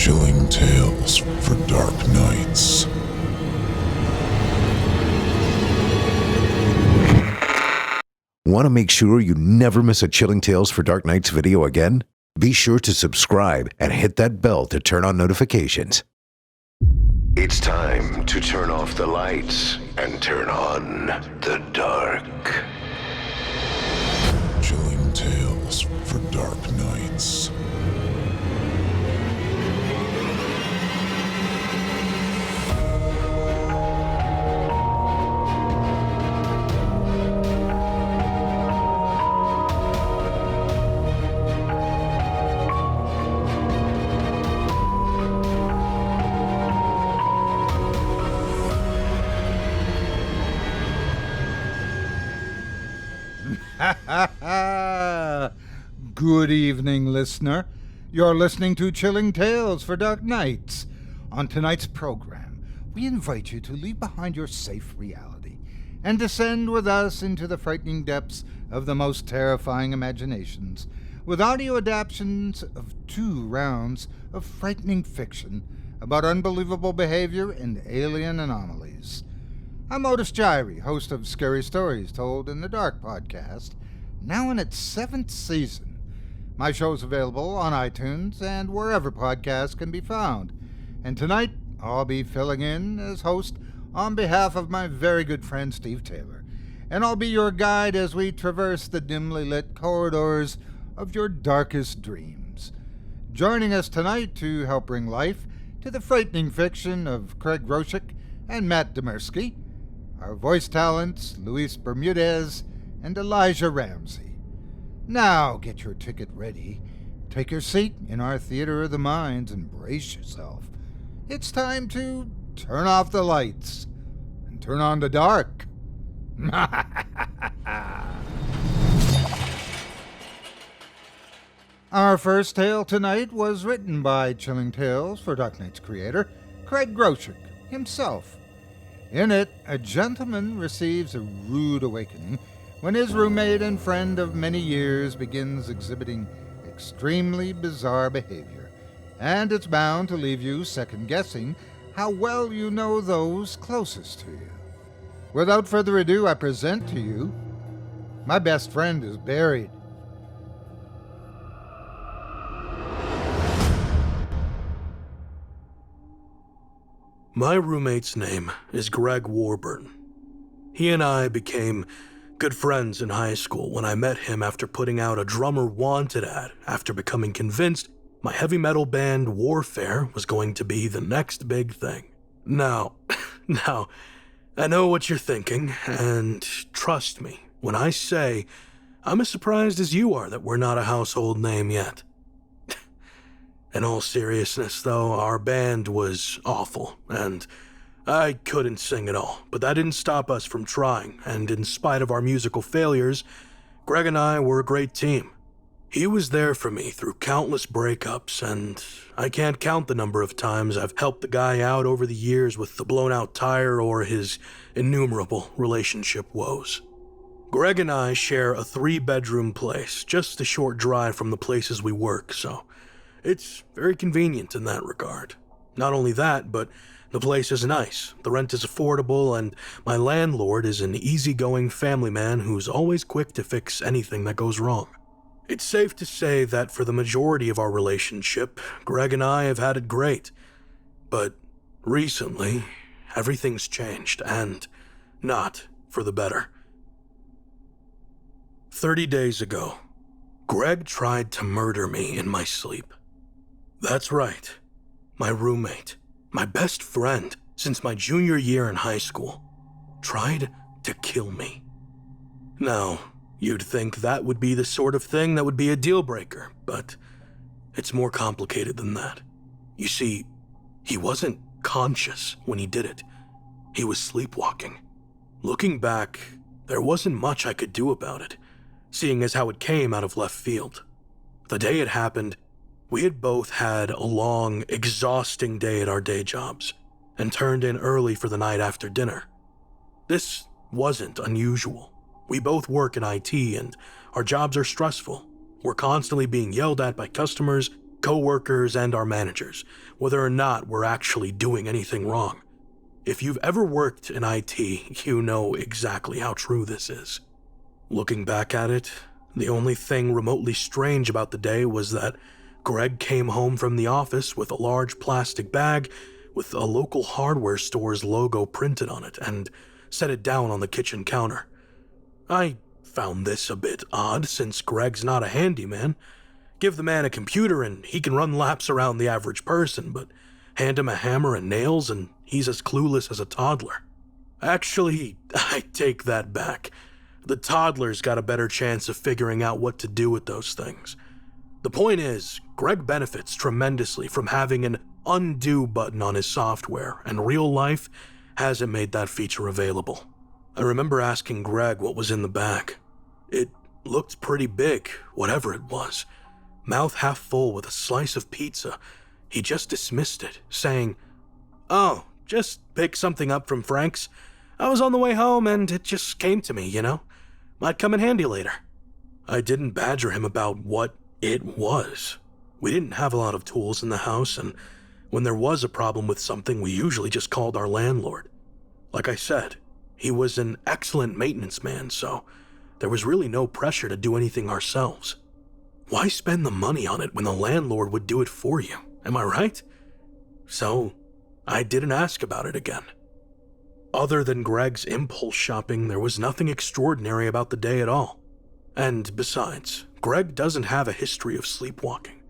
Chilling tales for dark nights. Want to make sure you never miss a Chilling Tales for Dark Nights video again? Be sure to subscribe and hit that bell to turn on notifications. It's time to turn off the lights and turn on the dark. Chilling tales for dark nights. Good evening, listener. You're listening to Chilling Tales for Dark Nights. On tonight's program, we invite you to leave behind your safe reality and descend with us into the frightening depths of the most terrifying imaginations with audio adaptations of 2 rounds of frightening fiction about unbelievable behavior and alien anomalies. I'm Otis Gyrie, host of Scary Stories Told in the Dark podcast, now in its 7th season. My show is available on iTunes and wherever podcasts can be found. And tonight, I'll be filling in as host on behalf of my very good friend Steve Taylor. And I'll be your guide as we traverse the dimly lit corridors of your darkest dreams. Joining us tonight to help bring life to the frightening fiction of Craig Groshek and Matt Dymerski, our voice talents, Luis Bermudez and Elijah Ramsey. Now get your ticket ready, take your seat in our theater of the minds and brace yourself. It's time to turn off the lights and turn on the dark. Our first tale tonight was written by Chilling Tales for Dark Nights creator Craig Groshek himself. In it, a gentleman receives a rude awakening when his roommate and friend of many years begins exhibiting extremely bizarre behavior, and it's bound to leave you second-guessing how well you know those closest to you. Without further ado, I present to you, My Best Friend is Buried. My roommate's name is Greg Warburton. He and I became good friends in high school when I met him after putting out a drummer wanted ad after becoming convinced my heavy metal band Warfare was going to be the next big thing. Now, I know what you're thinking, and trust me when I say I'm as surprised as you are that we're not a household name yet. In all seriousness, though, our band was awful, and I couldn't sing at all, but that didn't stop us from trying, and in spite of our musical failures, Greg and I were a great team. He was there for me through countless breakups, and I can't count the number of times I've helped the guy out over the years with the blown-out tire or his innumerable relationship woes. Greg and I share a 3-bedroom place, just a short drive from the places we work, so it's very convenient in that regard. Not only that, but the place is nice, the rent is affordable, and my landlord is an easygoing family man who's always quick to fix anything that goes wrong. It's safe to say that for the majority of our relationship, Greg and I have had it great. But recently, everything's changed, and not for the better. 30 days ago, Greg tried to murder me in my sleep. That's right, my roommate, my best friend since my junior year in high school, tried to kill me. Now, you'd think that would be the sort of thing that would be a deal breaker, but it's more complicated than that. You see, he wasn't conscious when he did it. He was sleepwalking. Looking back, there wasn't much I could do about it, seeing as how it came out of left field. The day it happened, we had both had a long, exhausting day at our day jobs, and turned in early for the night after dinner. This wasn't unusual. We both work in IT, and our jobs are stressful. We're constantly being yelled at by customers, co-workers, and our managers, whether or not we're actually doing anything wrong. If you've ever worked in IT, you know exactly how true this is. Looking back at it, the only thing remotely strange about the day was that Greg came home from the office with a large plastic bag with a local hardware store's logo printed on it and set it down on the kitchen counter. I found this a bit odd since Greg's not a handyman. Give the man a computer and he can run laps around the average person, but hand him a hammer and nails and he's as clueless as a toddler. Actually, I take that back. The toddler's got a better chance of figuring out what to do with those things. The point is, Greg benefits tremendously from having an undo button on his software, and real life hasn't made that feature available. I remember asking Greg what was in the bag. It looked pretty big, whatever it was. Mouth half full with a slice of pizza. He just dismissed it, saying, "Oh, just pick something up from Frank's. I was on the way home and it just came to me, you know? Might come in handy later." I didn't badger him about what it was. We didn't have a lot of tools in the house, and when there was a problem with something, we usually just called our landlord. Like I said, he was an excellent maintenance man, so there was really no pressure to do anything ourselves. Why spend the money on it when the landlord would do it for you? Am I right? So I didn't ask about it again. Other than Greg's impulse shopping, there was nothing extraordinary about the day at all. And besides, Greg doesn't have a history of sleepwalking.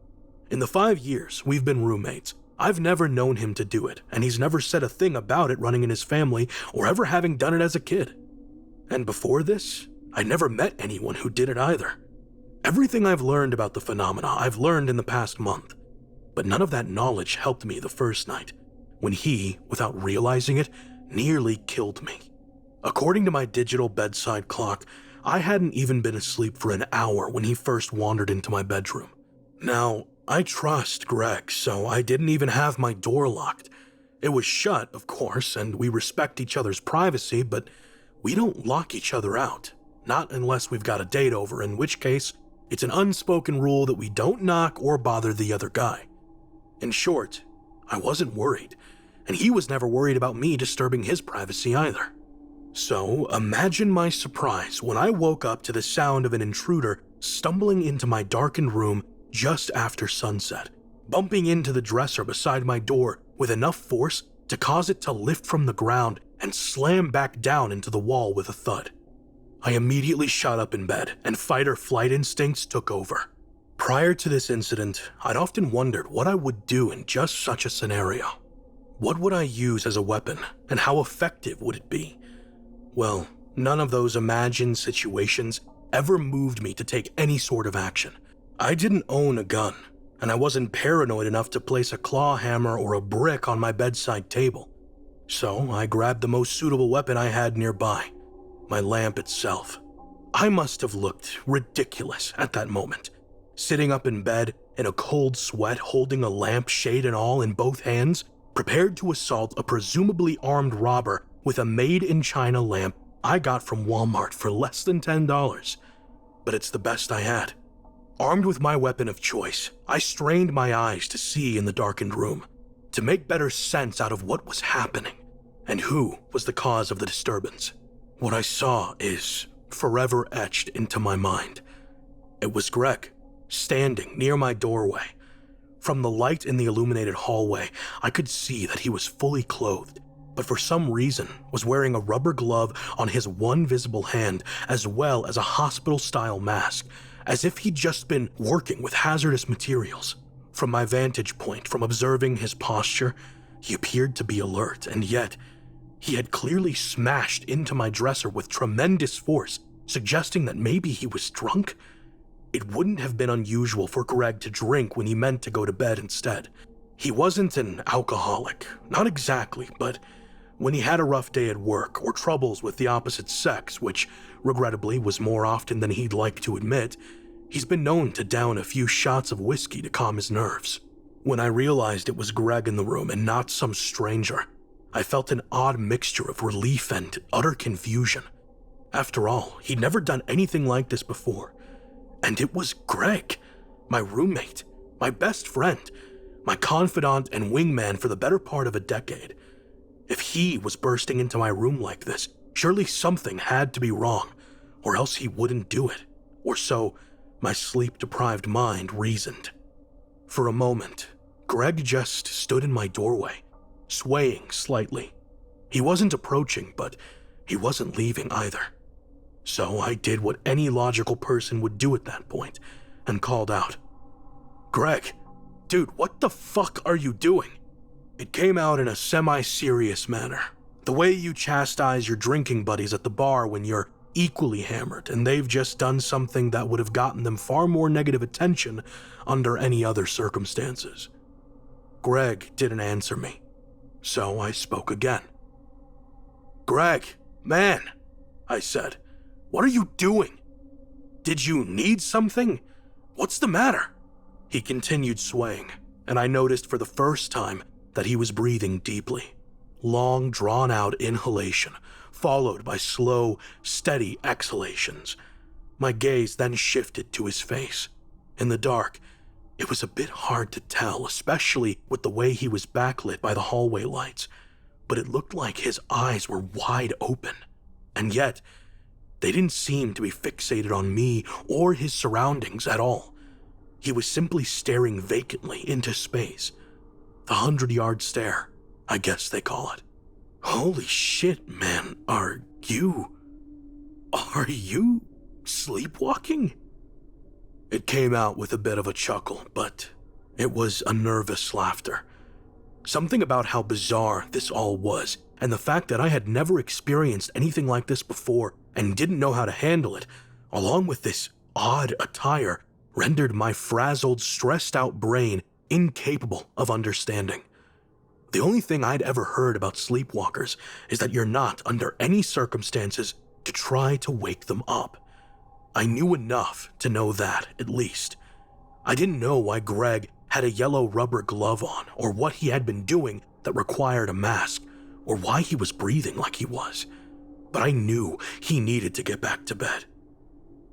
In the 5 years we've been roommates, I've never known him to do it, and he's never said a thing about it running in his family or ever having done it as a kid. And before this, I never met anyone who did it either. Everything I've learned about the phenomena I've learned in the past month, but none of that knowledge helped me the first night, when he, without realizing it, nearly killed me. According to my digital bedside clock, I hadn't even been asleep for an hour when he first wandered into my bedroom. Now, I trust Greg, so I didn't even have my door locked. It was shut, of course, and we respect each other's privacy, but we don't lock each other out. Not unless we've got a date over, in which case, it's an unspoken rule that we don't knock or bother the other guy. In short, I wasn't worried, and he was never worried about me disturbing his privacy either. So imagine my surprise when I woke up to the sound of an intruder stumbling into my darkened room just after sunset, bumping into the dresser beside my door with enough force to cause it to lift from the ground and slam back down into the wall with a thud. I immediately shot up in bed, and fight-or-flight instincts took over. Prior to this incident, I'd often wondered what I would do in just such a scenario. What would I use as a weapon, and how effective would it be? Well, none of those imagined situations ever moved me to take any sort of action. I didn't own a gun, and I wasn't paranoid enough to place a claw hammer or a brick on my bedside table. So I grabbed the most suitable weapon I had nearby, my lamp itself. I must have looked ridiculous at that moment, sitting up in bed in a cold sweat holding a lamp shade and all in both hands, prepared to assault a presumably armed robber with a made-in-China lamp I got from Walmart for less than $10. But it's the best I had. Armed with my weapon of choice, I strained my eyes to see in the darkened room, to make better sense out of what was happening, and who was the cause of the disturbance. What I saw is forever etched into my mind. It was Greg, standing near my doorway. From the light in the illuminated hallway, I could see that he was fully clothed, but for some reason was wearing a rubber glove on his one visible hand, as well as a hospital-style mask, as if he'd just been working with hazardous materials. From my vantage point, from observing his posture, he appeared to be alert, and yet he had clearly smashed into my dresser with tremendous force, suggesting that maybe he was drunk. It wouldn't have been unusual for Greg to drink when he meant to go to bed instead. He wasn't an alcoholic, not exactly, but when he had a rough day at work or troubles with the opposite sex, which regrettably was more often than he'd like to admit, he's been known to down a few shots of whiskey to calm his nerves. When I realized it was Greg in the room and not some stranger, I felt an odd mixture of relief and utter confusion. After all, he'd never done anything like this before. And it was Greg, my roommate, My best friend. My confidant and wingman for the better part of a decade. If he was bursting into my room like this, surely something had to be wrong, or else he wouldn't do it. Or so my sleep-deprived mind reasoned. For a moment, Greg just stood in my doorway, swaying slightly. He wasn't approaching, but he wasn't leaving either. So I did what any logical person would do at that point, and called out, "Greg, dude, what the fuck are you doing?" It came out in a semi-serious manner, the way you chastise your drinking buddies at the bar when you're equally hammered and they've just done something that would have gotten them far more negative attention under any other circumstances. Greg didn't answer me, so I spoke again. "Greg, man," I said, "what are you doing? Did you need something? What's the matter?" He continued swaying, and I noticed for the first time that he was breathing deeply. Long, drawn-out inhalation, followed by slow, steady exhalations. My gaze then shifted to his face. In the dark, it was a bit hard to tell, especially with the way he was backlit by the hallway lights, but it looked like his eyes were wide open. And yet, they didn't seem to be fixated on me or his surroundings at all. He was simply staring vacantly into space. The 100-yard stare, I guess they call it. Holy shit, man, are you sleepwalking? It came out with a bit of a chuckle, but it was a nervous laughter. Something about how bizarre this all was, and the fact that I had never experienced anything like this before and didn't know how to handle it, along with this odd attire, rendered my frazzled, stressed-out brain incapable of understanding. The only thing I'd ever heard about sleepwalkers is that you're not, under any circumstances, to try to wake them up. I knew enough to know that, at least. I didn't know why Greg had a yellow rubber glove on, or what he had been doing that required a mask, or why he was breathing like he was. But I knew he needed to get back to bed.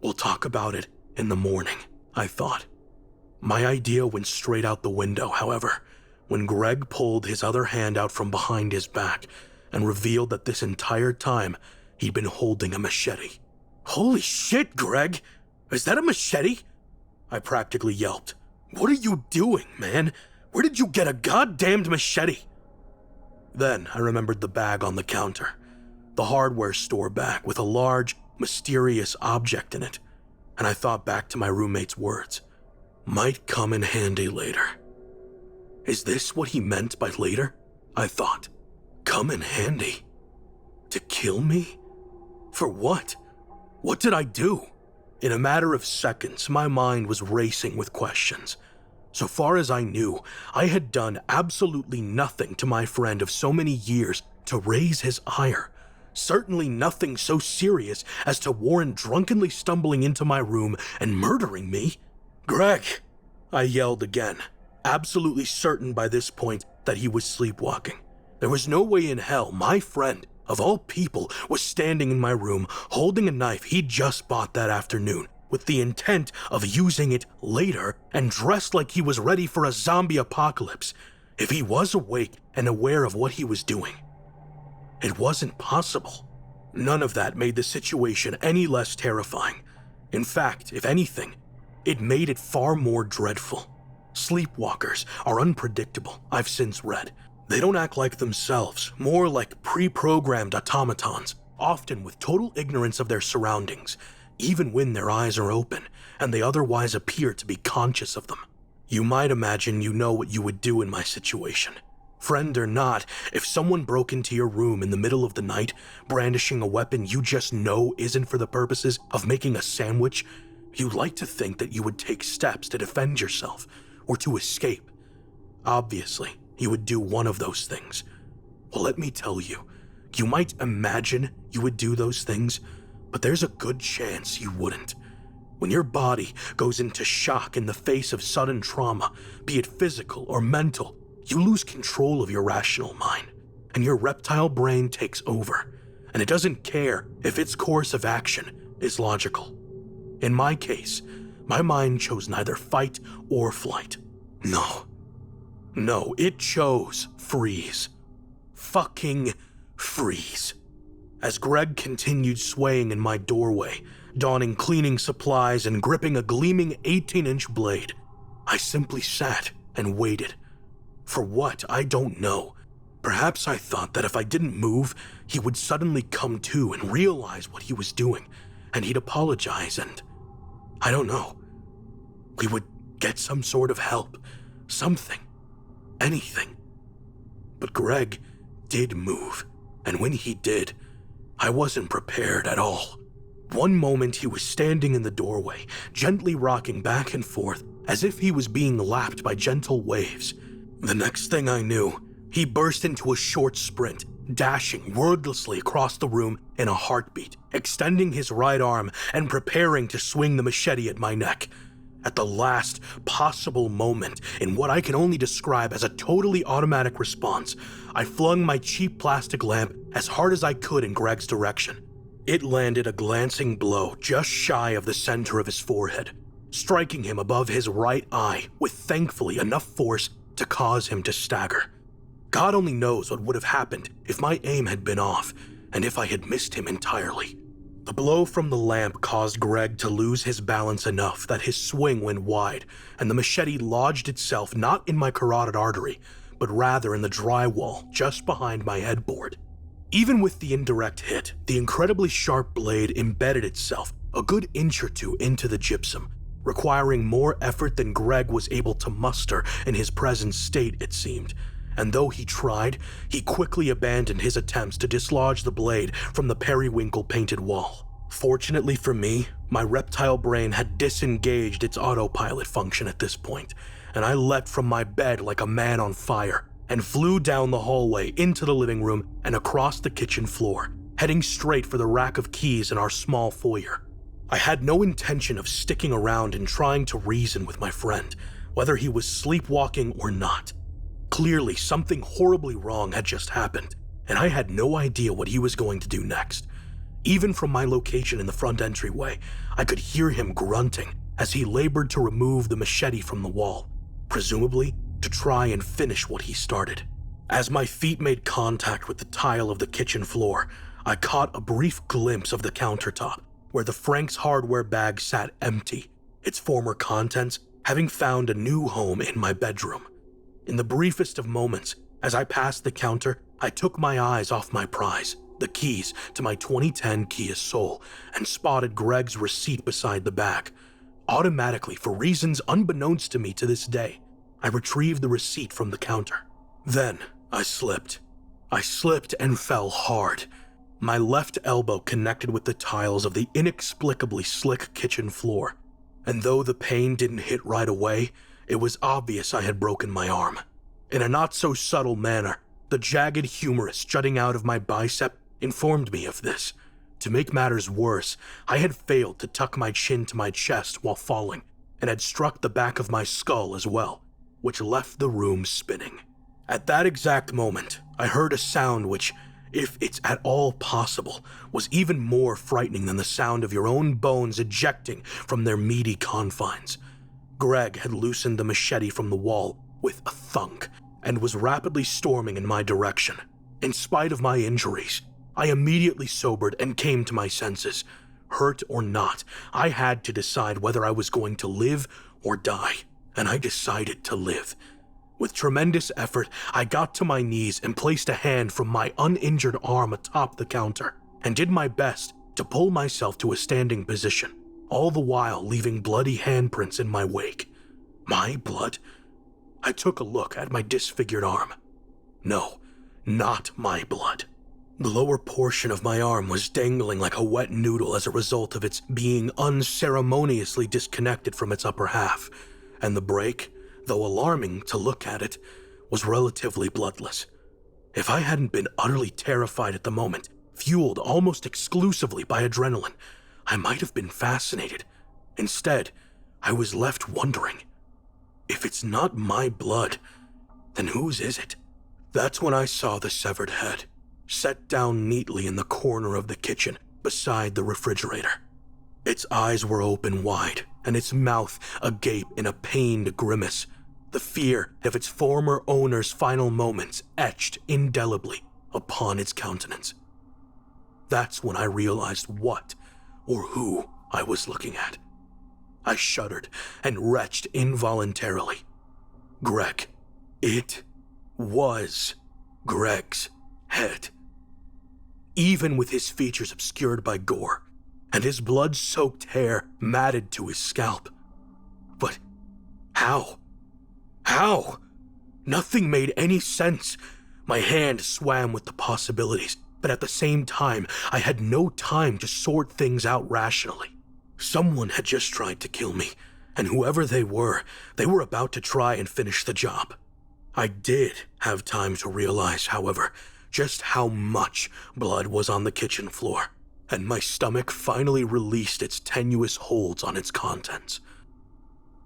We'll talk about it in the morning, I thought. My idea went straight out the window, however, when Greg pulled his other hand out from behind his back and revealed that this entire time he'd been holding a machete. "Holy shit, Greg! Is that a machete?" I practically yelped. "What are you doing, man? Where did you get a goddamned machete?" Then I remembered the bag on the counter, the hardware store bag with a large, mysterious object in it, and I thought back to my roommate's words. Might come in handy later. Is this what he meant by later? I thought. Come in handy? To kill me? For what? What did I do? In a matter of seconds, my mind was racing with questions. So far as I knew, I had done absolutely nothing to my friend of so many years to raise his ire. Certainly nothing so serious as to warrant drunkenly stumbling into my room and murdering me. "Greg!" I yelled again, absolutely certain by this point that he was sleepwalking. There was no way in hell my friend, of all people, was standing in my room holding a knife he'd just bought that afternoon, with the intent of using it later and dressed like he was ready for a zombie apocalypse, if he was awake and aware of what he was doing. It wasn't possible. None of that made the situation any less terrifying. In fact, if anything, it made it far more dreadful. Sleepwalkers are unpredictable, I've since read. They don't act like themselves, more like pre-programmed automatons, often with total ignorance of their surroundings, even when their eyes are open and they otherwise appear to be conscious of them. You might imagine you know what you would do in my situation. Friend or not, if someone broke into your room in the middle of the night, brandishing a weapon you just know isn't for the purposes of making a sandwich, you'd like to think that you would take steps to defend yourself or to escape. Obviously, you would do one of those things. Well, let me tell you, you might imagine you would do those things, but there's a good chance you wouldn't. When your body goes into shock in the face of sudden trauma, be it physical or mental, you lose control of your rational mind, and your reptile brain takes over, and it doesn't care if its course of action is logical. In my case, my mind chose neither fight or flight. No, it chose freeze. Fucking freeze. As Greg continued swaying in my doorway, donning cleaning supplies and gripping a gleaming 18-inch blade, I simply sat and waited. For what, I don't know. Perhaps I thought that if I didn't move, he would suddenly come to and realize what he was doing, and he'd apologize and, I don't know, we would get some sort of help, something, anything. But Greg did move, and when he did, I wasn't prepared at all. One moment he was standing in the doorway, gently rocking back and forth as if he was being lapped by gentle waves. The next thing I knew, he burst into a short sprint, dashing wordlessly across the room in a heartbeat, extending his right arm and preparing to swing the machete at my neck. At the last possible moment, in what I can only describe as a totally automatic response, I flung my cheap plastic lamp as hard as I could in Greg's direction. It landed a glancing blow just shy of the center of his forehead, striking him above his right eye with thankfully enough force to cause him to stagger. God only knows what would have happened if my aim had been off and if I had missed him entirely. The blow from the lamp caused Greg to lose his balance enough that his swing went wide and the machete lodged itself not in my carotid artery, but rather in the drywall just behind my headboard. Even with the indirect hit, the incredibly sharp blade embedded itself a good inch or two into the gypsum, requiring more effort than Greg was able to muster in his present state, it seemed. And though he tried, he quickly abandoned his attempts to dislodge the blade from the periwinkle-painted wall. Fortunately for me, my reptile brain had disengaged its autopilot function at this point, and I leapt from my bed like a man on fire and flew down the hallway into the living room and across the kitchen floor, heading straight for the rack of keys in our small foyer. I had no intention of sticking around and trying to reason with my friend, whether he was sleepwalking or not. Clearly, something horribly wrong had just happened, and I had no idea what he was going to do next. Even from my location in the front entryway, I could hear him grunting as he labored to remove the machete from the wall, presumably to try and finish what he started. As my feet made contact with the tile of the kitchen floor, I caught a brief glimpse of the countertop, where the Frank's hardware bag sat empty, its former contents having found a new home in my bedroom. In the briefest of moments, as I passed the counter, I took my eyes off my prize, the keys to my 2010 Kia Soul, and spotted Greg's receipt beside the bag. Automatically, for reasons unbeknownst to me to this day, I retrieved the receipt from the counter. Then, I slipped. I slipped and fell hard. My left elbow connected with the tiles of the inexplicably slick kitchen floor, and though the pain didn't hit right away, it was obvious I had broken my arm. In a not-so-subtle manner, the jagged humerus jutting out of my bicep informed me of this. To make matters worse, I had failed to tuck my chin to my chest while falling, and had struck the back of my skull as well, which left the room spinning. At that exact moment, I heard a sound which, if it's at all possible, was even more frightening than the sound of your own bones ejecting from their meaty confines. Greg had loosened the machete from the wall with a thunk and was rapidly storming in my direction. In spite of my injuries, I immediately sobered and came to my senses. Hurt or not, I had to decide whether I was going to live or die, and I decided to live. With tremendous effort, I got to my knees and placed a hand from my uninjured arm atop the counter, and did my best to pull myself to a standing position, all the while leaving bloody handprints in my wake. My blood? I took a look at my disfigured arm. No, not my blood. The lower portion of my arm was dangling like a wet noodle as a result of its being unceremoniously disconnected from its upper half, and the break, though alarming to look at it, was relatively bloodless. If I hadn't been utterly terrified at the moment, fueled almost exclusively by adrenaline, I might have been fascinated. Instead, I was left wondering, if it's not my blood, then whose is it? That's when I saw the severed head, set down neatly in the corner of the kitchen beside the refrigerator. Its eyes were open wide, and its mouth agape in a pained grimace. the fear of its former owner's final moments etched indelibly upon its countenance. That's when I realized what or who I was looking at. I shuddered and retched involuntarily. Greg. It was Greg's head. Even with his features obscured by gore and his blood-soaked hair matted to his scalp. But how? How? Nothing made any sense. My hand swam with the possibilities, but at the same time, I had no time to sort things out rationally. Someone had just tried to kill me, and whoever they were about to try and finish the job. I did have time to realize, however, just how much blood was on the kitchen floor, and my stomach finally released its tenuous holds on its contents.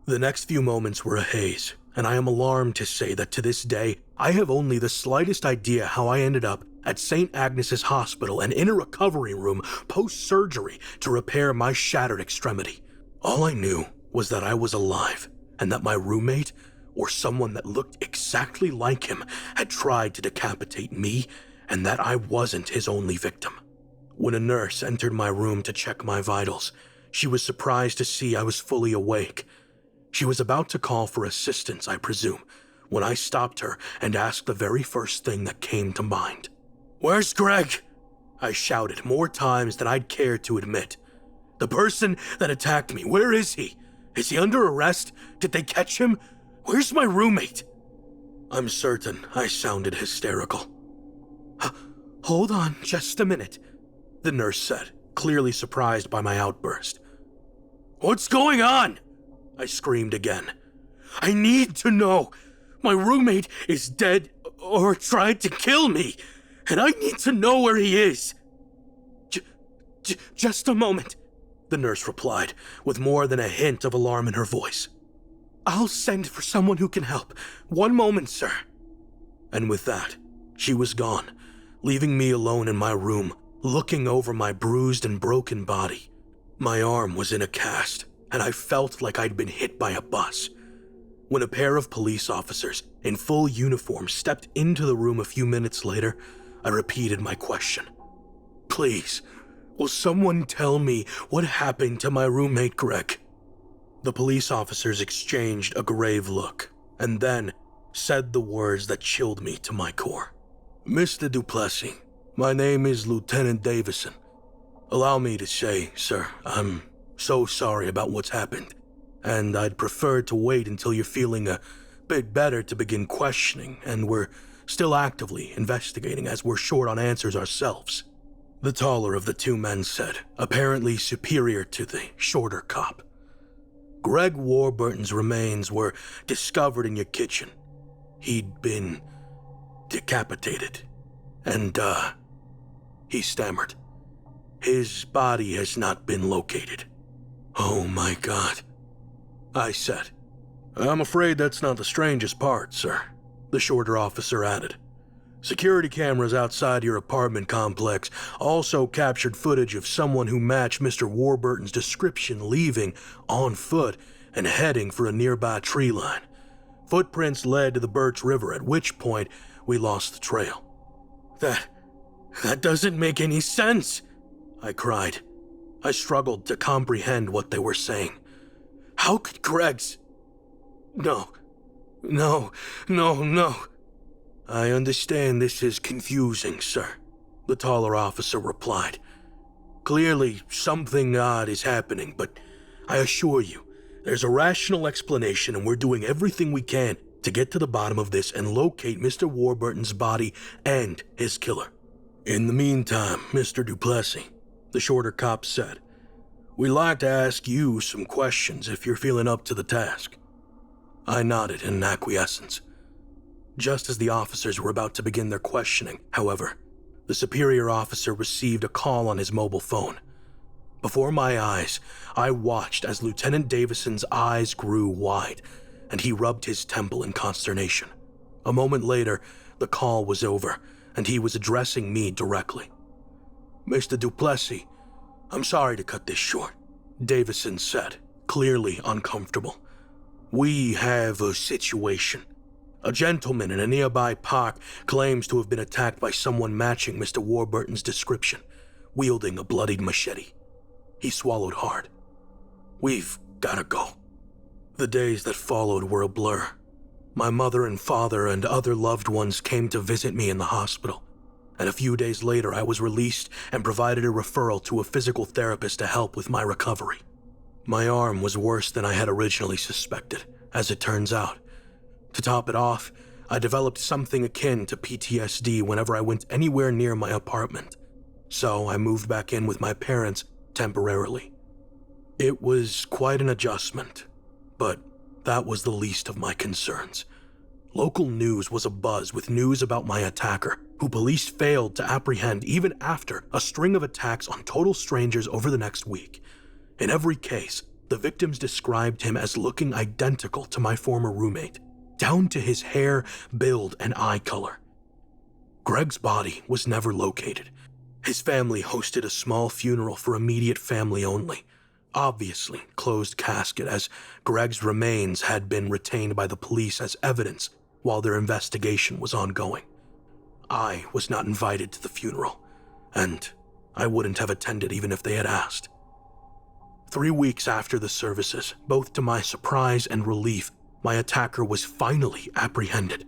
The next few moments were a haze, and I am alarmed to say that to this day, I have only the slightest idea how I ended up at St. Agnes's Hospital and in a recovery room post-surgery to repair my shattered extremity. All I knew was that I was alive, and that my roommate, or someone that looked exactly like him, had tried to decapitate me, and that I wasn't his only victim. When a nurse entered my room to check my vitals, she was surprised to see I was fully awake. She was about to call for assistance, I presume, when I stopped her and asked the very first thing that came to mind. "Where's Greg?" I shouted more times than I'd care to admit. "The person that attacked me, where is he? Is he under arrest? Did they catch him? Where's my roommate?" I'm certain I sounded hysterical. "Hold on just a minute," the nurse said, clearly surprised by my outburst. "What's going on?" I screamed again. "I need to know. My roommate is dead or tried to kill me, and I need to know where he is." Just a moment," the nurse replied, with more than a hint of alarm in her voice. "I'll send for someone who can help. One moment, sir." And with that, she was gone, leaving me alone in my room, looking over my bruised and broken body. My arm was in a cast, and I felt like I'd been hit by a bus. When a pair of police officers in full uniform stepped into the room a few minutes later, I repeated my question. "Please, will someone tell me what happened to my roommate Greg?" The police officers exchanged a grave look, and then said the words that chilled me to my core. "Mr. Duplessis, my name is Lieutenant Davison. Allow me to say, sir, I'm so sorry about what's happened, and I'd prefer to wait until you're feeling a bit better to begin questioning, and we're still actively investigating as we're short on answers ourselves," the taller of the two men said, apparently superior to the shorter cop. "Greg Warburton's remains were discovered in your kitchen. He'd been decapitated, and, he stammered. His body has not been located." "Oh my God," I said. "I'm afraid that's not the strangest part, sir," the shorter officer added. "Security cameras outside your apartment complex also captured footage of someone who matched Mr. Warburton's description leaving on foot and heading for a nearby tree line. Footprints led to the Birch River, at which point we lost the trail." That doesn't make any sense," I cried. I struggled to comprehend what they were saying. How could Greg's... No. "I understand this is confusing, sir," the taller officer replied. "Clearly, something odd is happening, but I assure you, there's a rational explanation, and we're doing everything we can to get to the bottom of this and locate Mr. Warburton's body and his killer. In the meantime, Mr. Duplessis," the shorter cop said, "we'd like to ask you some questions if you're feeling up to the task." I nodded in acquiescence. Just as the officers were about to begin their questioning, however, the superior officer received a call on his mobile phone. Before my eyes, I watched as Lieutenant Davison's eyes grew wide, and he rubbed his temple in consternation. A moment later, the call was over, and he was addressing me directly. "Mr. Duplessis, I'm sorry to cut this short," Davison said, clearly uncomfortable. We have a situation. A gentleman in a nearby park claims to have been attacked by someone matching Mr. Warburton's description, wielding a bloodied machete. He swallowed hard. We've gotta go. The days that followed were a blur. My mother and father and other loved ones came to visit me in the hospital, and a few days later I was released and provided a referral to a physical therapist to help with my recovery. My arm was worse than I had originally suspected, as it turns out. To top it off, I developed something akin to PTSD whenever I went anywhere near my apartment, so I moved back in with my parents temporarily. It was quite an adjustment, but that was the least of my concerns. Local news was abuzz with news about my attacker, who police failed to apprehend even after a string of attacks on total strangers over the next week. In every case, the victims described him as looking identical to my former roommate, down to his hair, build, and eye color. Greg's body was never located. His family hosted a small funeral for immediate family only. Obviously, closed casket, as Greg's remains had been retained by the police as evidence while their investigation was ongoing. I was not invited to the funeral, and I wouldn't have attended even if they had asked. 3 weeks after the services, both to my surprise and relief, my attacker was finally apprehended.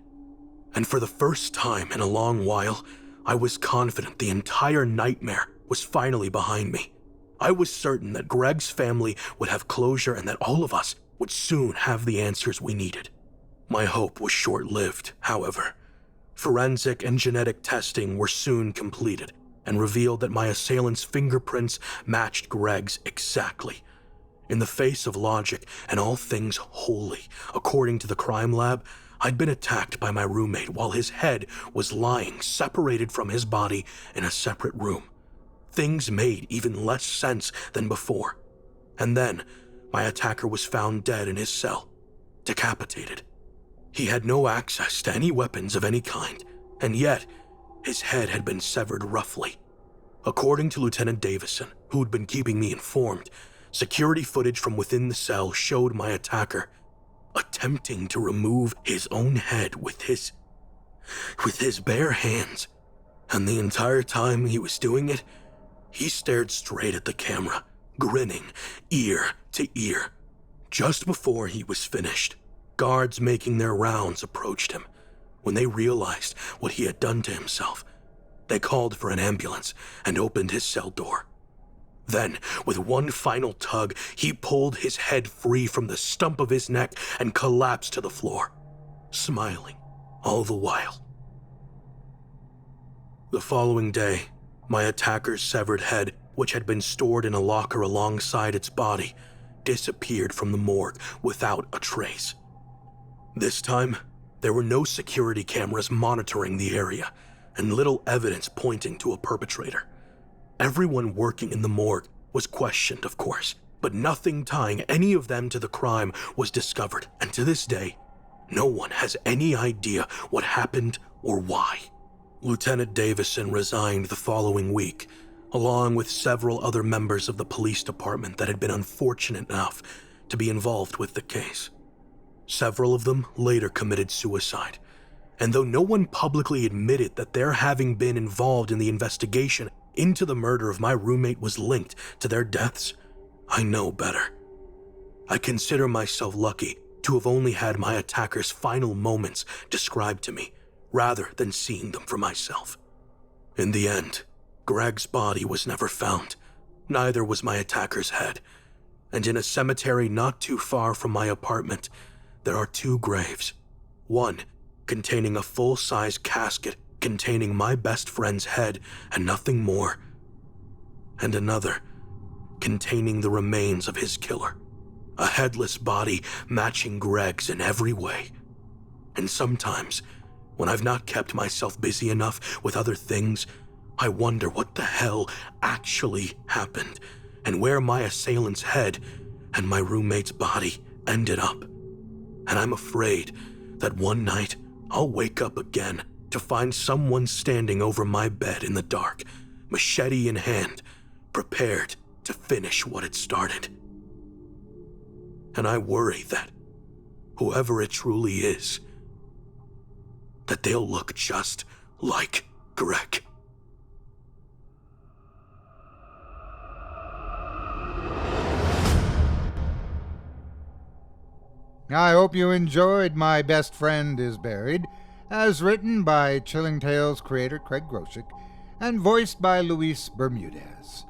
And for the first time in a long while, I was confident the entire nightmare was finally behind me. I was certain that Greg's family would have closure and that all of us would soon have the answers we needed. My hope was short-lived, however. Forensic and genetic testing were soon completed and revealed that my assailant's fingerprints matched Greg's exactly. In the face of logic and all things holy, according to the crime lab, I'd been attacked by my roommate while his head was lying separated from his body in a separate room. Things made even less sense than before. And then, my attacker was found dead in his cell, decapitated. He had no access to any weapons of any kind, and yet, his head had been severed roughly. According to Lieutenant Davison, who'd been keeping me informed, security footage from within the cell showed my attacker attempting to remove his own head with his bare hands. And the entire time he was doing it, he stared straight at the camera, grinning ear to ear. Just before he was finished, guards making their rounds approached him. When they realized what he had done to himself, they called for an ambulance and opened his cell door. Then, with one final tug, he pulled his head free from the stump of his neck and collapsed to the floor, smiling all the while. The following day, my attacker's severed head, which had been stored in a locker alongside its body, disappeared from the morgue without a trace. This time, there were no security cameras monitoring the area, and little evidence pointing to a perpetrator. Everyone working in the morgue was questioned, of course, but nothing tying any of them to the crime was discovered, and to this day, no one has any idea what happened or why. Lieutenant Davison resigned the following week, along with several other members of the police department that had been unfortunate enough to be involved with the case. Several of them later committed suicide, and though no one publicly admitted that their having been involved in the investigation into the murder of my roommate was linked to their deaths, I know better. I consider myself lucky to have only had my attacker's final moments described to me, rather than seeing them for myself. In the end, Greg's body was never found, neither was my attacker's head, and in a cemetery not too far from my apartment, there are 2 graves, one containing a full-size casket containing my best friend's head and nothing more, and another containing the remains of his killer, a headless body matching Greg's in every way. And sometimes, when I've not kept myself busy enough with other things, I wonder what the hell actually happened and where my assailant's head and my roommate's body ended up. And I'm afraid that one night I'll wake up again to find someone standing over my bed in the dark, machete in hand, prepared to finish what had started. And I worry that whoever it truly is, that they'll look just like Greg. I hope you enjoyed My Best Friend is Buried, as written by Chilling Tales creator Craig Groshek and voiced by Luis Bermudez.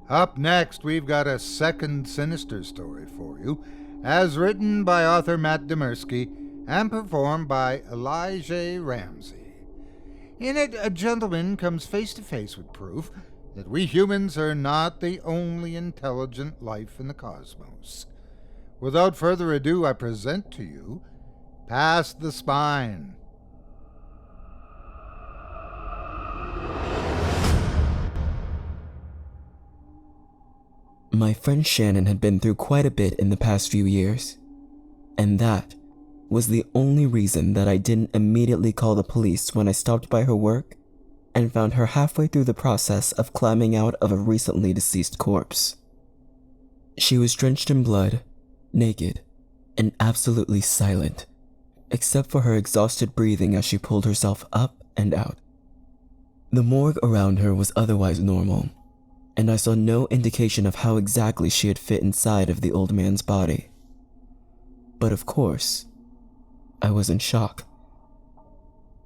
Up next, we've got a second sinister story for you, as written by author Matt Dymerski and performed by Elijah Ramsey. In it, a gentleman comes face to face with proof that we humans are not the only intelligent life in the cosmos. Without further ado, I present to you Past the Spine. My friend Shannon had been through quite a bit in the past few years, and that was the only reason that I didn't immediately call the police when I stopped by her work and found her halfway through the process of climbing out of a recently deceased corpse. She was drenched in blood, naked, and absolutely silent, except for her exhausted breathing as she pulled herself up and out. The morgue around her was otherwise normal, and I saw no indication of how exactly she had fit inside of the old man's body. But of course, I was in shock.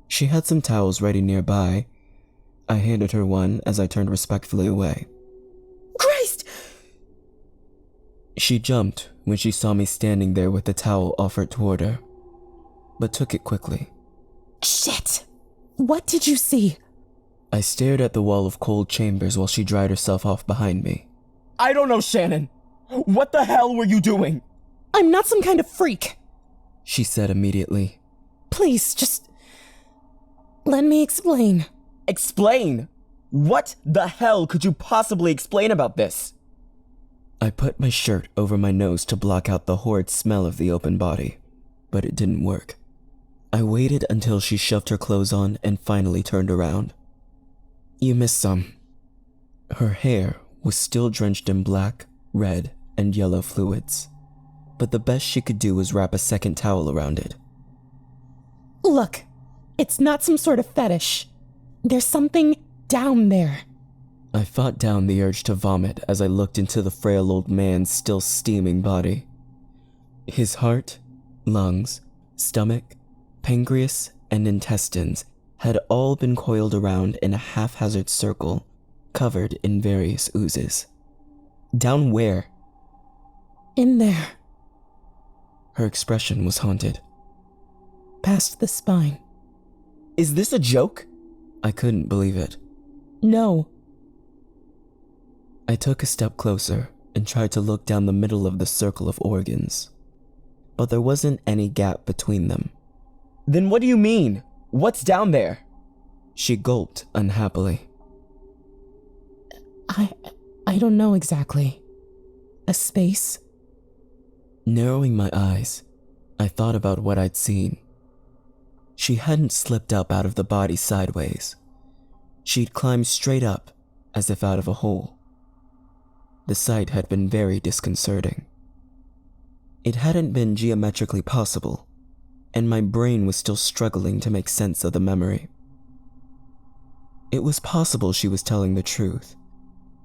She had some towels ready nearby. I handed her one as I turned respectfully away. Christ! She jumped when she saw me standing there with the towel offered toward her, but took it quickly. Shit! What did you see? I stared at the wall of cold chambers while she dried herself off behind me. I don't know, Shannon. What the hell were you doing? I'm not some kind of freak. She said immediately. Please, just let me explain. Explain? What the hell could you possibly explain about this? I put my shirt over my nose to block out the horrid smell of the open body, but it didn't work. I waited until she shoved her clothes on and finally turned around. You missed some. Her hair was still drenched in black, red, and yellow fluids, but the best she could do was wrap a second towel around it. Look, it's not some sort of fetish. There's something down there. I fought down the urge to vomit as I looked into the frail old man's still steaming body. His heart, lungs, stomach, pancreas, and intestines had all been coiled around in a haphazard circle, covered in various oozes. Down where? In there. Her expression was haunted. Past the spine. Is this a joke? I couldn't believe it. No. I took a step closer and tried to look down the middle of the circle of organs, but there wasn't any gap between them. Then what do you mean? What's down there? She gulped unhappily. I don't know exactly. A space? Narrowing my eyes, I thought about what I'd seen. She hadn't slipped up out of the body sideways. She'd climbed straight up, as if out of a hole. The sight had been very disconcerting. It hadn't been geometrically possible, and my brain was still struggling to make sense of the memory. It was possible she was telling the truth,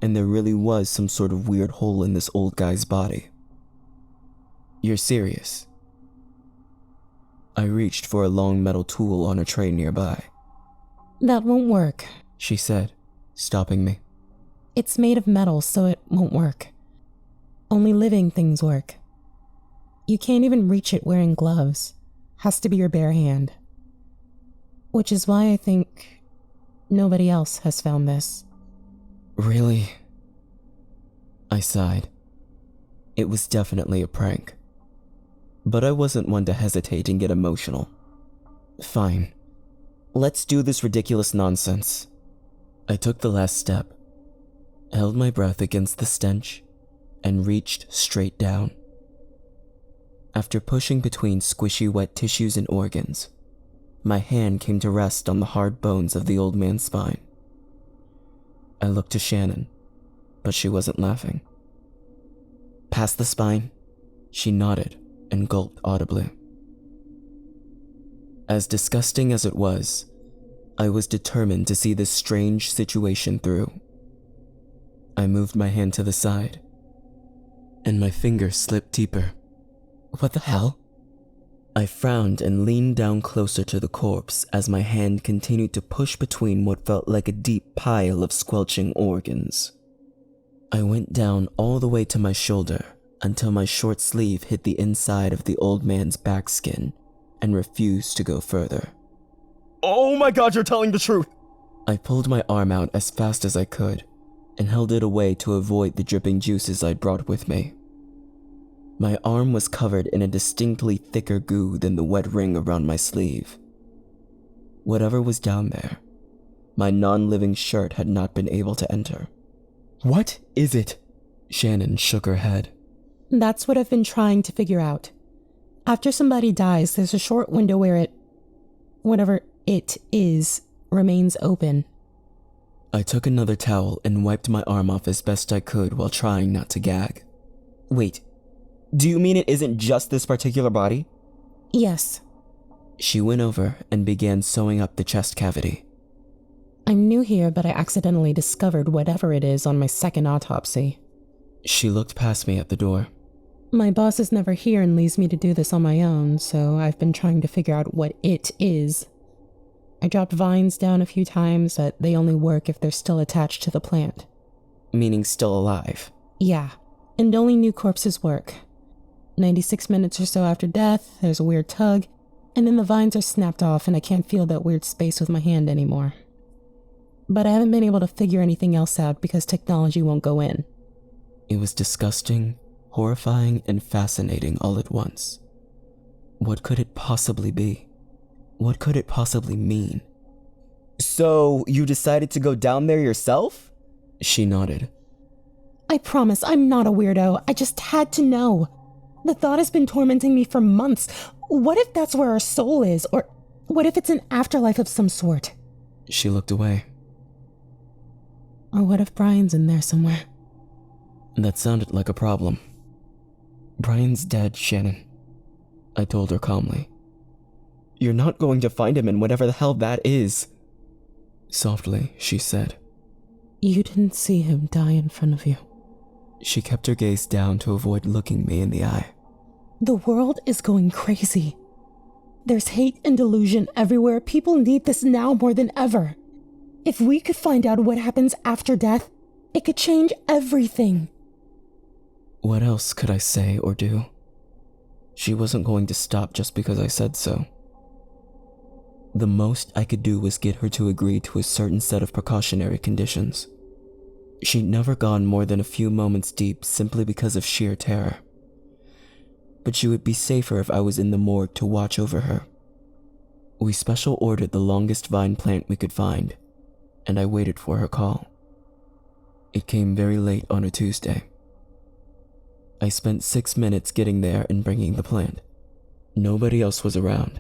and there really was some sort of weird hole in this old guy's body. You're serious? I reached for a long metal tool on a tray nearby. That won't work. She said, stopping me. It's made of metal, so it won't work. Only living things work. You can't even reach it wearing gloves. Has to be your bare hand. Which is why I think nobody else has found this. Really? I sighed. It was definitely a prank. But I wasn't one to hesitate and get emotional. Fine. Let's do this ridiculous nonsense. I took the last step, held my breath against the stench, and reached straight down. After pushing between squishy wet tissues and organs, my hand came to rest on the hard bones of the old man's spine. I looked to Shannon, but she wasn't laughing. Past the spine? She nodded and gulped audibly. As disgusting as it was, I was determined to see this strange situation through. I moved my hand to the side, and my finger slipped deeper. What the hell? I frowned and leaned down closer to the corpse as my hand continued to push between what felt like a deep pile of squelching organs. I went down all the way to my shoulder until my short sleeve hit the inside of the old man's back skin and refused to go further. Oh my god, you're telling the truth! I pulled my arm out as fast as I could and held it away to avoid the dripping juices I'd brought with me. My arm was covered in a distinctly thicker goo than the wet ring around my sleeve. Whatever was down there, my non-living shirt had not been able to enter. What is it? Shannon shook her head. That's what I've been trying to figure out. After somebody dies, there's a short window where whatever it is, remains open. I took another towel and wiped my arm off as best I could while trying not to gag. Wait, do you mean it isn't just this particular body? Yes. She went over and began sewing up the chest cavity. I'm new here, but I accidentally discovered whatever it is on my second autopsy. She looked past me at the door. My boss is never here and leaves me to do this on my own, so I've been trying to figure out what it is. I dropped vines down a few times, but they only work if they're still attached to the plant. Meaning still alive? Yeah, and only new corpses work. 96 minutes or so after death, there's a weird tug, and then the vines are snapped off and I can't feel that weird space with my hand anymore. But I haven't been able to figure anything else out because technology won't go in. It was disgusting, horrifying, and fascinating all at once. What could it possibly be? What could it possibly mean? So, you decided to go down there yourself? She nodded. I promise I'm not a weirdo. I just had to know. The thought has been tormenting me for months. What if that's where our soul is? Or what if it's an afterlife of some sort? She looked away. Or what if Brian's in there somewhere? That sounded like a problem. Brian's dead, Shannon. I told her calmly. You're not going to find him in whatever the hell that is. Softly, she said. You didn't see him die in front of you. She kept her gaze down to avoid looking me in the eye. The world is going crazy. There's hate and delusion everywhere. People need this now more than ever. If we could find out what happens after death, it could change everything. What else could I say or do? She wasn't going to stop just because I said so. The most I could do was get her to agree to a certain set of precautionary conditions. She'd never gone more than a few moments deep simply because of sheer terror. But she would be safer if I was in the morgue to watch over her. We special ordered the longest vine plant we could find, and I waited for her call. It came very late on a Tuesday. I spent 6 minutes getting there and bringing the plant. Nobody else was around,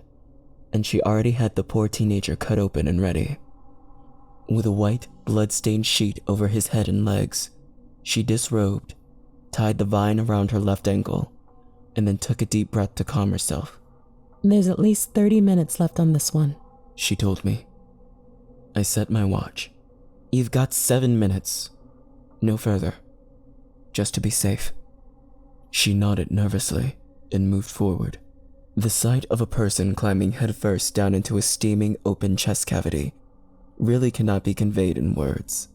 and she already had the poor teenager cut open and ready. With a white, blood-stained sheet over his head and legs, she disrobed, tied the vine around her left ankle, and then took a deep breath to calm herself. There's at least 30 minutes left on this one, she told me. I set my watch. You've got 7 minutes. No further. Just to be safe. She nodded nervously and moved forward. The sight of a person climbing headfirst down into a steaming open chest cavity really cannot be conveyed in words.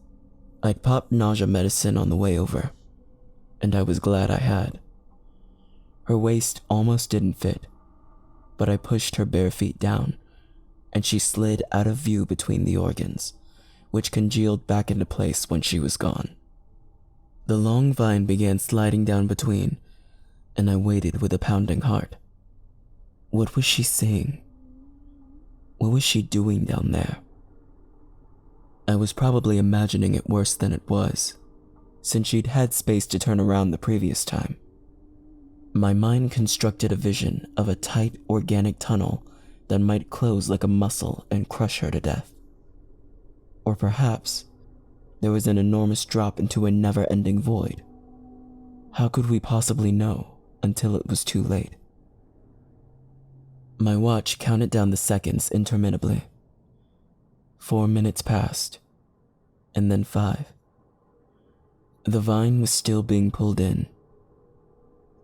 I'd popped nausea medicine on the way over, and I was glad I had. Her waist almost didn't fit, but I pushed her bare feet down, and she slid out of view between the organs, which congealed back into place when she was gone. The long vine began sliding down between, and I waited with a pounding heart. What was she saying? What was she doing down there? I was probably imagining it worse than it was, since she'd had space to turn around the previous time. My mind constructed a vision of a tight, organic tunnel that might close like a muscle and crush her to death. Or perhaps there was an enormous drop into a never-ending void. How could we possibly know until it was too late? My watch counted down the seconds interminably. 4 minutes passed, and then 5. The vine was still being pulled in.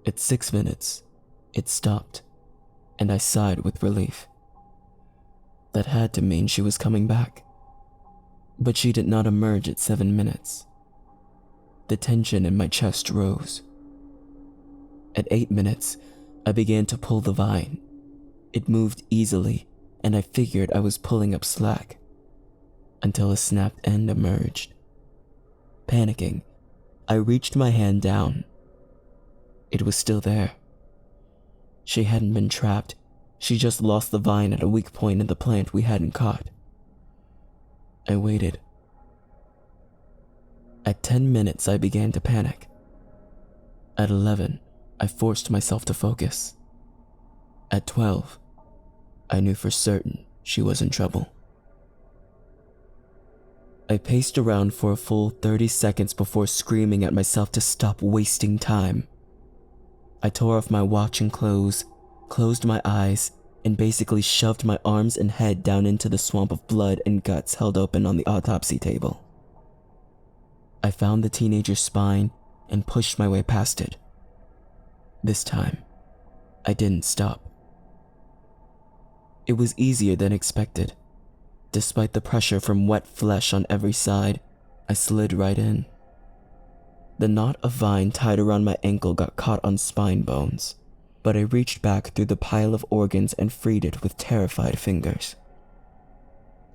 At 6 minutes, it stopped, and I sighed with relief. That had to mean she was coming back. But she did not emerge at 7 minutes. The tension in my chest rose. At 8 minutes, I began to pull the vine. It moved easily, and I figured I was pulling up slack, until a snapped end emerged. Panicking, I reached my hand down. It was still there. She hadn't been trapped, she just lost the vine at a weak point in the plant we hadn't caught. I waited. At 10 minutes, I began to panic. At 11, I forced myself to focus. At 12, I knew for certain she was in trouble. I paced around for a full 30 seconds before screaming at myself to stop wasting time. I tore off my watch and clothes, closed my eyes, and basically shoved my arms and head down into the swamp of blood and guts held open on the autopsy table. I found the teenager's spine and pushed my way past it. This time, I didn't stop. It was easier than expected. Despite the pressure from wet flesh on every side, I slid right in. The knot of vine tied around my ankle got caught on spine bones, but I reached back through the pile of organs and freed it with terrified fingers.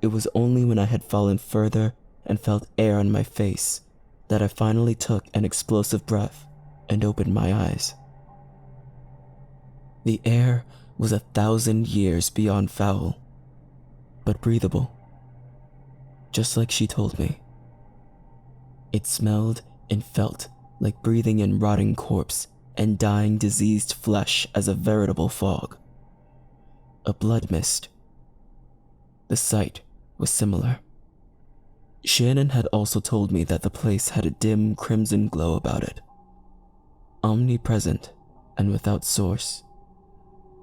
It was only when I had fallen further and felt air on my face that I finally took an explosive breath and opened my eyes. The air was 1,000 years beyond foul, but breathable, just like she told me. It smelled and felt like breathing in rotting corpse and dying diseased flesh as a veritable fog. A blood mist. The sight was similar. Shannon had also told me that the place had a dim crimson glow about it, omnipresent and without source.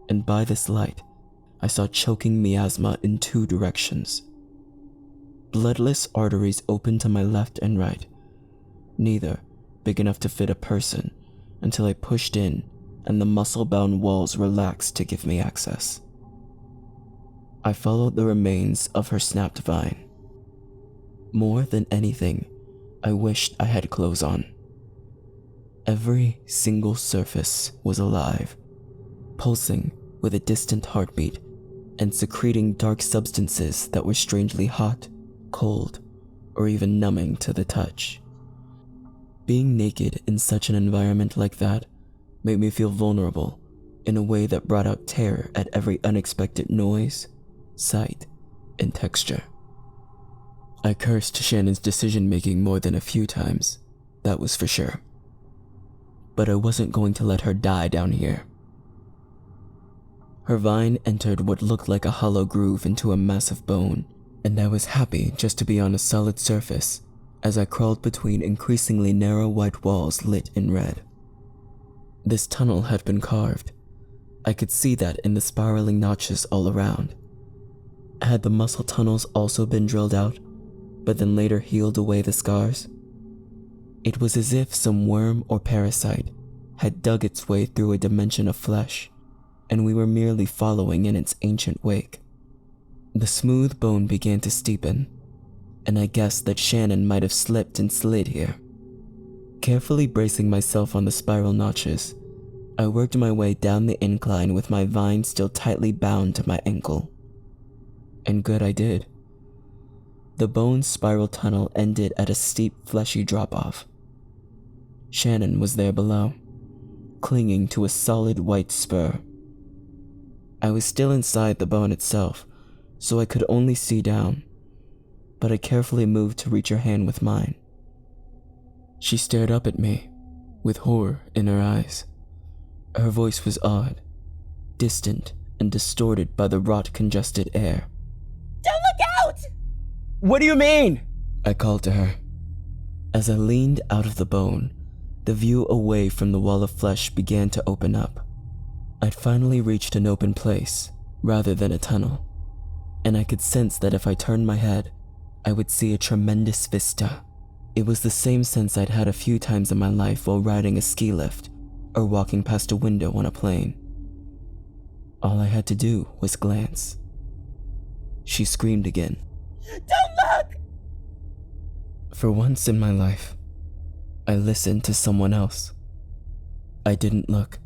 And by this light, I saw choking miasma in 2 directions. Bloodless arteries opened to my left and right, neither big enough to fit a person, until I pushed in and the muscle-bound walls relaxed to give me access. I followed the remains of her snapped vine. More than anything, I wished I had clothes on. Every single surface was alive, pulsing with a distant heartbeat and secreting dark substances that were strangely hot, cold, or even numbing to the touch. Being naked in such an environment like that made me feel vulnerable in a way that brought out terror at every unexpected noise, sight, and texture. I cursed Shannon's decision-making more than a few times, that was for sure. But I wasn't going to let her die down here. Her vine entered what looked like a hollow groove into a massive bone, and I was happy just to be on a solid surface as I crawled between increasingly narrow white walls lit in red. This tunnel had been carved. I could see that in the spiraling notches all around. Had the muscle tunnels also been drilled out, but then later healed away the scars? It was as if some worm or parasite had dug its way through a dimension of flesh, and we were merely following in its ancient wake. The smooth bone began to steepen, and I guessed that Shannon might have slipped and slid here. Carefully bracing myself on the spiral notches, I worked my way down the incline with my vine still tightly bound to my ankle. And good I did. The bone's spiral tunnel ended at a steep, fleshy drop-off. Shannon was there below, clinging to a solid white spur. I was still inside the bone itself, so I could only see down, but I carefully moved to reach her hand with mine. She stared up at me, with horror in her eyes. Her voice was odd, distant, and distorted by the rot-congested air. Don't look out! What do you mean? I called to her. As I leaned out of the bone, the view away from the wall of flesh began to open up. I'd finally reached an open place, rather than a tunnel, and I could sense that if I turned my head, I would see a tremendous vista. It was the same sense I'd had a few times in my life while riding a ski lift or walking past a window on a plane. All I had to do was glance. She screamed again. Don't look! For once in my life, I listened to someone else. I didn't look.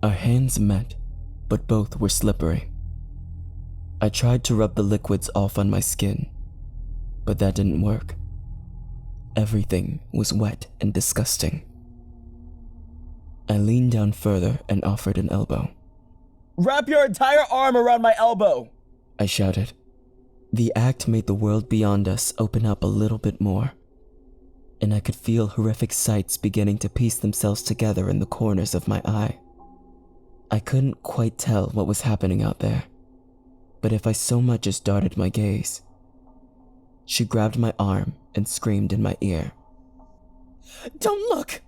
Our hands met, but both were slippery. I tried to rub the liquids off on my skin, but that didn't work. Everything was wet and disgusting. I leaned down further and offered an elbow. Wrap your entire arm around my elbow! I shouted. The act made the world beyond us open up a little bit more, and I could feel horrific sights beginning to piece themselves together in the corners of my eye. I couldn't quite tell what was happening out there, but if I so much as darted my gaze, she grabbed my arm and screamed in my ear. Don't look!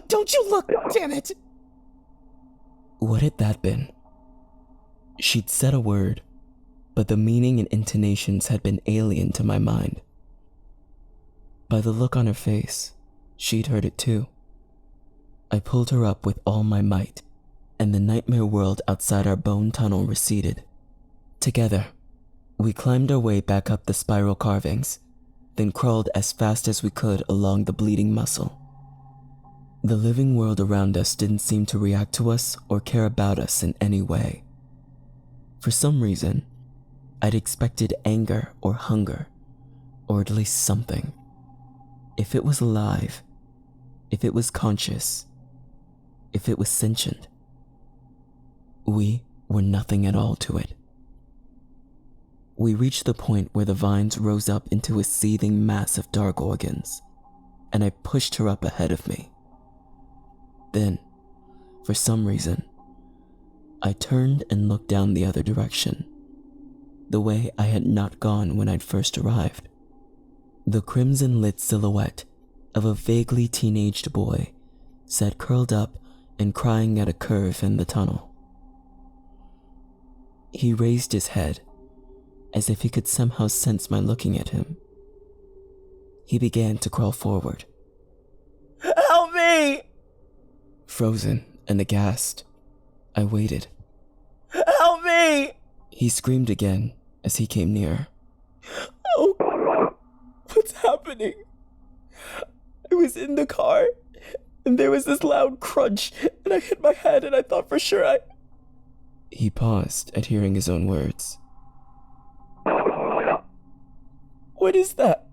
Don't you look, damn it! What had that been? She'd said a word, but the meaning and intonations had been alien to my mind. By the look on her face, she'd heard it too. I pulled her up with all my might, and the nightmare world outside our bone tunnel receded. Together, we climbed our way back up the spiral carvings, then crawled as fast as we could along the bleeding muscle. The living world around us didn't seem to react to us or care about us in any way. For some reason, I'd expected anger or hunger, or at least something. If it was alive, if it was conscious, if it was sentient, we were nothing at all to it. We reached the point where the vines rose up into a seething mass of dark organs, and I pushed her up ahead of me. Then, for some reason, I turned and looked down the other direction, the way I had not gone when I'd first arrived. The crimson-lit silhouette of a vaguely teenaged boy sat curled up and crying at a curve in the tunnel. He raised his head, as if he could somehow sense my looking at him. He began to crawl forward. Help me! Frozen and aghast, I waited. Help me! He screamed again as he came nearer. Oh, what's happening? I was in the car, and there was this loud crunch, and I hit my head, and I thought for sure He paused at hearing his own words. What is that?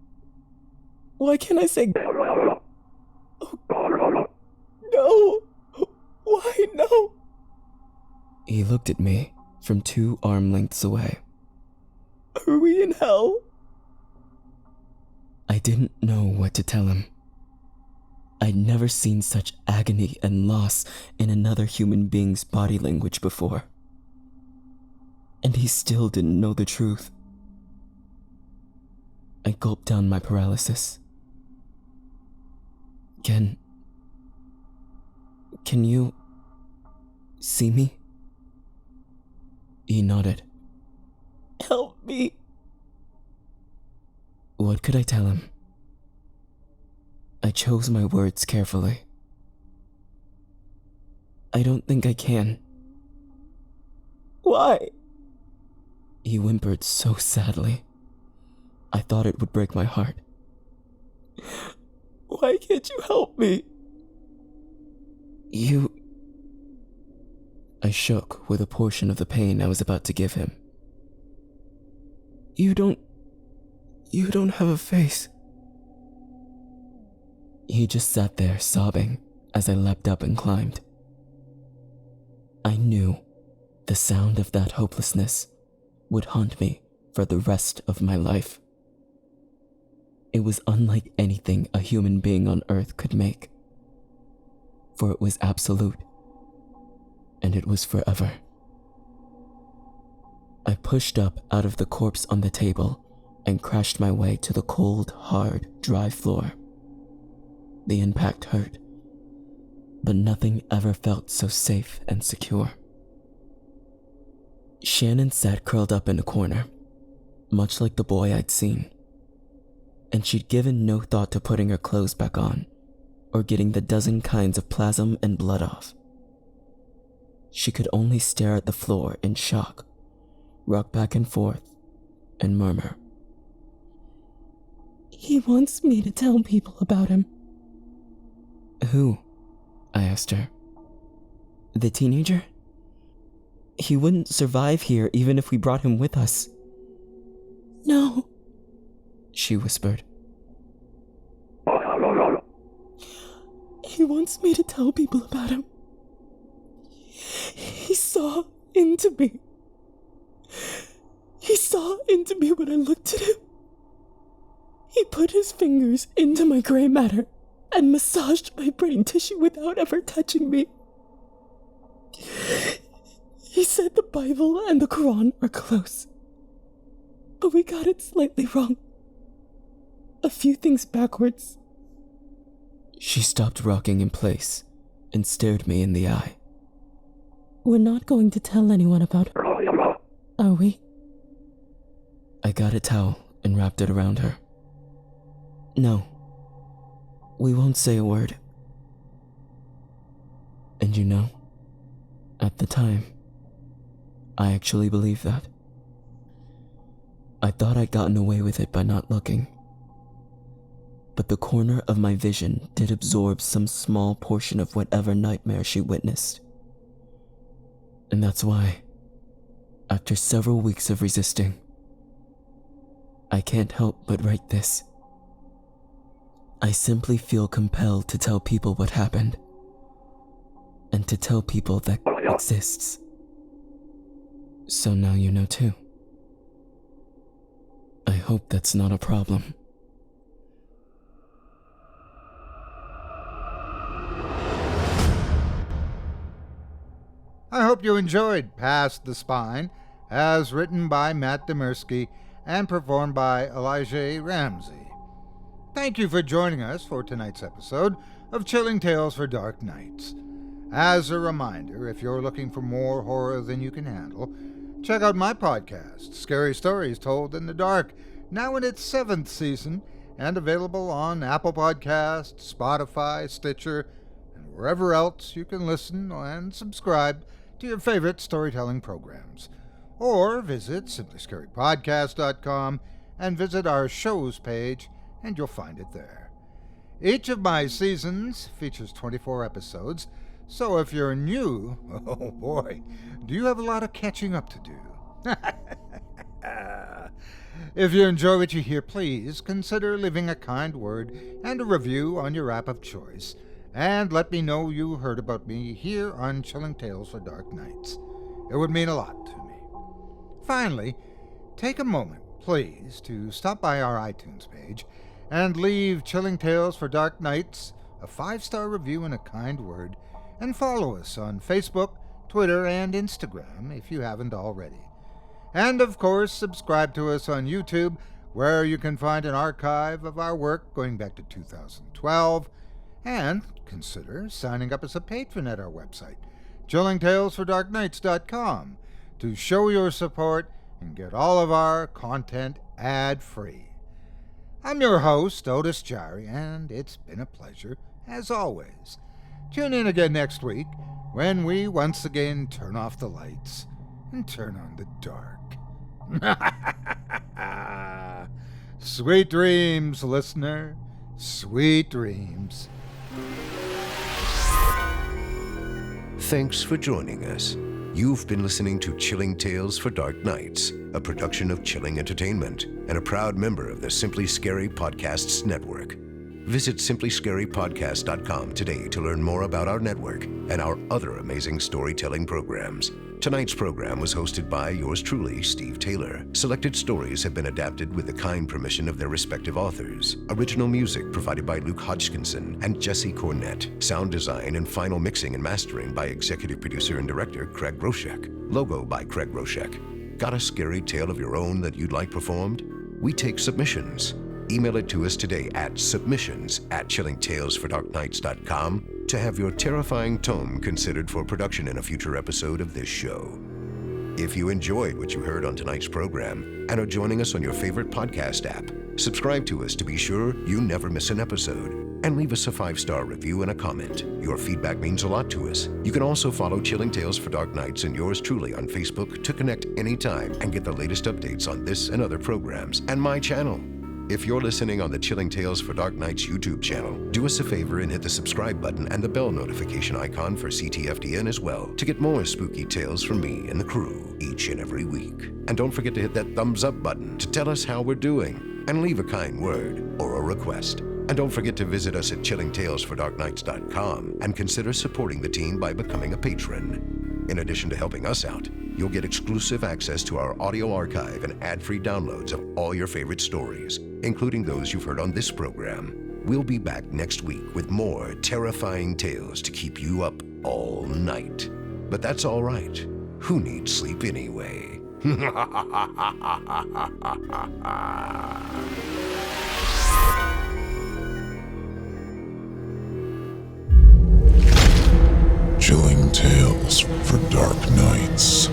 Why can't I say... Oh, no! Why no? He looked at me from 2 arm lengths away. Are we in hell? I didn't know what to tell him. I'd never seen such agony and loss in another human being's body language before. And he still didn't know the truth. I gulped down my paralysis. Can you see me? He nodded. Help me. What could I tell him? I chose my words carefully. I don't think I can. Why? He whimpered so sadly. I thought it would break my heart. Why can't you help me? I shook with a portion of the pain I was about to give him. You don't have a face. He just sat there sobbing as I leapt up and climbed. I knew the sound of that hopelessness would haunt me for the rest of my life. It was unlike anything a human being on Earth could make, for it was absolute, and it was forever. I pushed up out of the corpse on the table and crashed my way to the cold, hard, dry floor. The impact hurt, but nothing ever felt so safe and secure. Shannon sat curled up in a corner, much like the boy I'd seen, and she'd given no thought to putting her clothes back on or getting the dozen kinds of plasm and blood off. She could only stare at the floor in shock, rock back and forth, and murmur. He wants me to tell people about him. Who? I asked her. The teenager? He wouldn't survive here even if we brought him with us. No, she whispered. he wants me to tell people about him. He saw into me. He saw into me when I looked at him. He put his fingers into my gray matter and massaged my brain tissue without ever touching me. He said the Bible and the Quran are close, but we got it slightly wrong. A few things backwards. She stopped rocking in place and stared me in the eye. We're not going to tell anyone about it, are we? I got a towel and wrapped it around her. No, we won't say a word. And you know, at the time, I actually believed that. I thought I'd gotten away with it by not looking. But the corner of my vision did absorb some small portion of whatever nightmare she witnessed. And that's why, after several weeks of resisting, I can't help but write this. I simply feel compelled to tell people what happened, and to tell people that exists. So now you know too. I hope that's not a problem. I hope you enjoyed Past the Spine, as written by Matt Dymerski and performed by Elijah Ramsey. Thank you for joining us for tonight's episode of Chilling Tales for Dark Nights. As a reminder, if you're looking for more horror than you can handle, check out my podcast, Scary Stories Told in the Dark, now in its 7th season and available on Apple Podcasts, Spotify, Stitcher, and wherever else you can listen and subscribe to your favorite storytelling programs. Or visit simplyscarypodcast.com and visit our shows page, and you'll find it there. Each of my seasons features 24 episodes, so if you're new, oh boy, do you have a lot of catching up to do. If you enjoy what you hear, please consider leaving a kind word and a review on your app of choice, and let me know you heard about me here on Chilling Tales for Dark Nights. It would mean a lot to me. Finally, take a moment, please, to stop by our iTunes page and leave Chilling Tales for Dark Nights a 5-star review and a kind word, and follow us on Facebook, Twitter, and Instagram if you haven't already. And of course, subscribe to us on YouTube, where you can find an archive of our work going back to 2012, and consider signing up as a patron at our website, chillingtalesfordarknights.com, to show your support and get all of our content ad-free. I'm your host, Otis Jari, and it's been a pleasure, as always. Tune in again next week, when we once again turn off the lights and turn on the dark. Sweet dreams, listener. Sweet dreams. Thanks for joining us. You've been listening to Chilling Tales for Dark Nights, a production of Chilling Entertainment and a proud member of the Simply Scary Podcasts Network. Visit simplyscarypodcast.com today to learn more about our network and our other amazing storytelling programs. Tonight's program was hosted by yours truly, Steve Taylor. Selected stories have been adapted with the kind permission of their respective authors. Original music provided by Luke Hodgkinson and Jesse Cornett. Sound design and final mixing and mastering by executive producer and director Craig Groshek. Logo by Craig Groshek. Got a scary tale of your own that you'd like performed? We take submissions. Email it to us today at submissions@chillingtalesfordarknights.com to have your terrifying tome considered for production in a future episode of this show. If you enjoyed what you heard on tonight's program and are joining us on your favorite podcast app, subscribe to us to be sure you never miss an episode. And leave us a 5-star review and a comment. Your feedback means a lot to us. You can also follow Chilling Tales for Dark Nights and yours truly on Facebook to connect anytime and get the latest updates on this and other programs and my channel. If you're listening on the Chilling Tales for Dark Nights YouTube channel, do us a favor and hit the subscribe button and the bell notification icon for ctfdn as well to get more spooky tales from me and the crew each and every week. And don't forget to hit that thumbs up button to tell us how we're doing and leave a kind word or a request. And don't forget to visit us at chillingtalesfordarknights.com and consider supporting the team by becoming a patron. In addition to helping us out, you'll get exclusive access to our audio archive and ad-free downloads of all your favorite stories, including those you've heard on this program. We'll be back next week with more terrifying tales to keep you up all night. But that's all right. Who needs sleep anyway? Chilling Tales for Dark Nights.